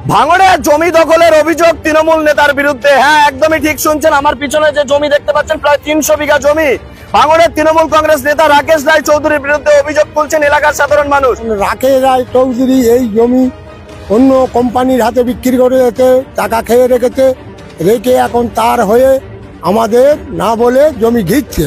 ভাঙড়ে জমি দখলের অভিযোগ তৃণমূল নেতার বিরুদ্ধে। হ্যাঁ, একদমই ঠিক শুনছেন। আমার পিছনে যে জমি দেখতে পাচ্ছেন, প্রায় 300 বিঘা জমি, ভাঙড়ের তৃণমূল কংগ্রেস নেতা রাকেশ রায় চৌধুরীর বিরুদ্ধে অভিযোগ তুলছেন এলাকার সাধারণ মানুষ। রাকেশ রায় চৌধুরী এই জমি অন্য কোম্পানির হাতে বিক্রি করে রেখে টাকা খেয়ে রেখে এখন তার হয়ে আমাদের না বলে জমি ঘিরছে।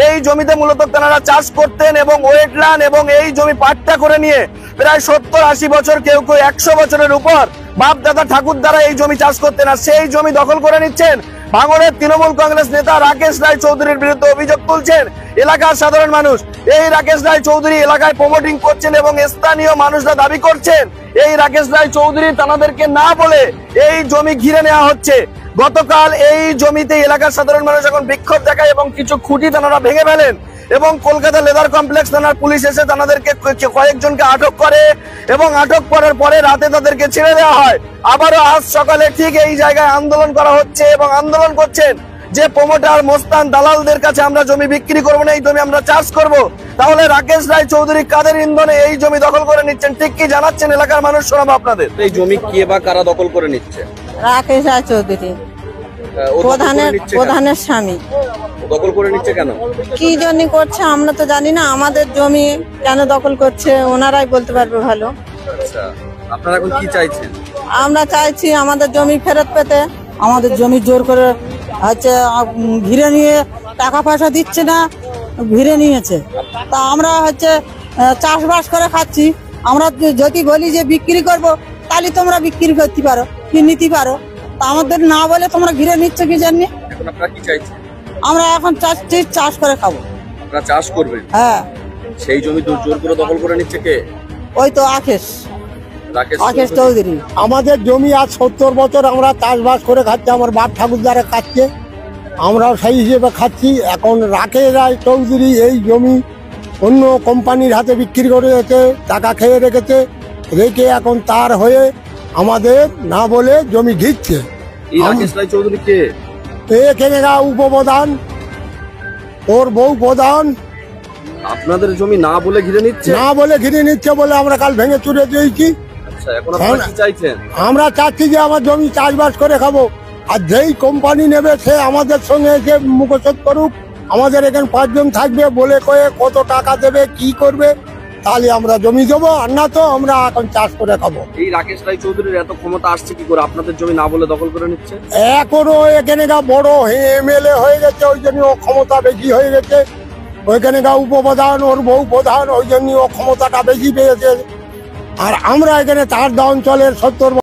এই জমিতে মূলত তেনারা চাষ করতেন এবং ওয়েটল্যান্ড এবং এই জমি পাট্টা করে নিয়ে প্রায় 70-80 বছর, কেউ কেউ 100 বছরের উপর বাপ দাদা ঠাকুর দ্বারা এই জমি চাষ করতেন, আর সেই জমি দখল করে নিচ্ছেন। ভাঙড়ের তৃণমূল কংগ্রেস নেতা রাকেশ রায় চৌধুরীর বিরুদ্ধে অভিযোগ তুলছেন এলাকার সাধারণ মানুষ। এই রাকেশ রায় চৌধুরী এলাকায় প্রমোটিং করছেন এবং স্থানীয় মানুষরা দাবি করছেন এই রাকেশ রায় চৌধুরী তাদেরকে না বলে এই জমি ঘিরে নেওয়া হচ্ছে। গতকাল এই জমিতে এলাকার সাধারণ মানুষ এখন বিক্ষোভ দেখায় এবং কিছু খুঁটি তারা ভেঙে ফেলেন এবং কলকাতা লেদার কমপ্লেক্স থানার পুলিশ এসে তাদেরকে কয়েকজনকে আটক করে এবং আটক করার পরে রাতে তাদেরকে ছেড়ে দেওয়া হয়। আবারও আজ সকালে ঠিক এই জায়গায় আন্দোলন করা হচ্ছে এবং আন্দোলন করছেন যে প্রমোটার মোস্তান দালালদের কাছে আমরা জমি বিক্রি করবো না, এই জমি আমরা চাষ করব। তাহলে রাকেশ রায় চৌধুরী কাদের ইন্ধনে এই জমি দখল করে নিচ্ছেন, ঠিক কি জানাচ্ছেন এলাকার মানুষ, শোনাবো আপনাদের। এই জমি কে বা কারা দখল করে নিচ্ছে? রাকেশ রায় চৌধুরী, প্রধানের স্বামী। দখল করে নিচ্ছে কেন, কি জন্য করছে আমরা তো জানি না। আমাদের জমি কেন দখল করছে ওনারাই বলতে পারবে ভালো। আচ্ছা, আপনারা এখন কি চাইছেন? আমরা চাইছি আমাদের জমি ফেরত পেতে। আমাদের জমি জোর করে হচ্ছে ঘিরে নিয়ে টাকা পয়সা দিচ্ছে না, ঘিরে নিয়েছে। তা আমরা হচ্ছে চাষবাস করে খাচ্ছি। আমরা যদি বলি যে বিক্রি করব, তাহলে তোমরা বিক্রি করতে পারো কি নিতে পারো, তা আমাদের না বলে তোমরা ঘিরে নিচ্ছ কি জন্য? এখন আপনারা কি চাইছেন? আমরা এখন চাচ্ছি চাষ করে খাবো। আপনারা চাষ করবেন? হ্যাঁ। সেই জমি জোর করে দখল করে নিচ্ছে কে? ওই তো রাকেশ চৌধুরী। আমাদের জমি আজ 70 বছর আমরা চাষবাস করে খাচ্ছি, আমার বাপ ঠাকুর দ্বারা খাচ্ছে, আমরাও সেই হিসেবে খাচ্ছি। এখন রাকেশ রায় চৌধুরী এই জমি অন্য কোম্পানির হাতে বিক্রি করে রেখে টাকা খেয়ে রেখে এখন তার হয়ে আমাদের না বলে জমি ঘিরছে। এই রাকেশ রায় চৌধুরী কে? এখানে উপপ্রধান, ওর বউ প্রধান। আপনাদের জমি না বলে ঘিরে নিচ্ছে? না বলে ঘিরে নিচ্ছে বলে আমরা কাল ভেঙে চুরে দিয়েছি। আচ্ছা, এখন আপনারা কি চাইছেন? আমরা চাচ্ছি যে আমার জমি চাষবাস করে খাবো, আর যেই কোম্পানি নেবে সে আমাদের সঙ্গে এসে মুখোশোধ করুক। আমাদের এখানে 5 জন থাকবে, বলে কয়ে কত টাকা দেবে কি করবে, তাহলে আমরা জমি দেবো, আর না তো আমরা এখন চাষ করে খাবো। এই রাকেশ রায় চৌধুরীর এত ক্ষমতা আসছে কি করে আপনাদের জমি না বলে দখল করে নিচ্ছে? এখনো এখানে বড় এমএলএ হয়ে গেছে, ওই জন্য ও ক্ষমতা বেশি হয়ে গেছে। ওইখানে উপপ্রধান, ওর বউ প্রধান, ওই জন্য ও ক্ষমতাটা বেশি পেয়েছে। আর আমরা এখানে তার অঞ্চলের 70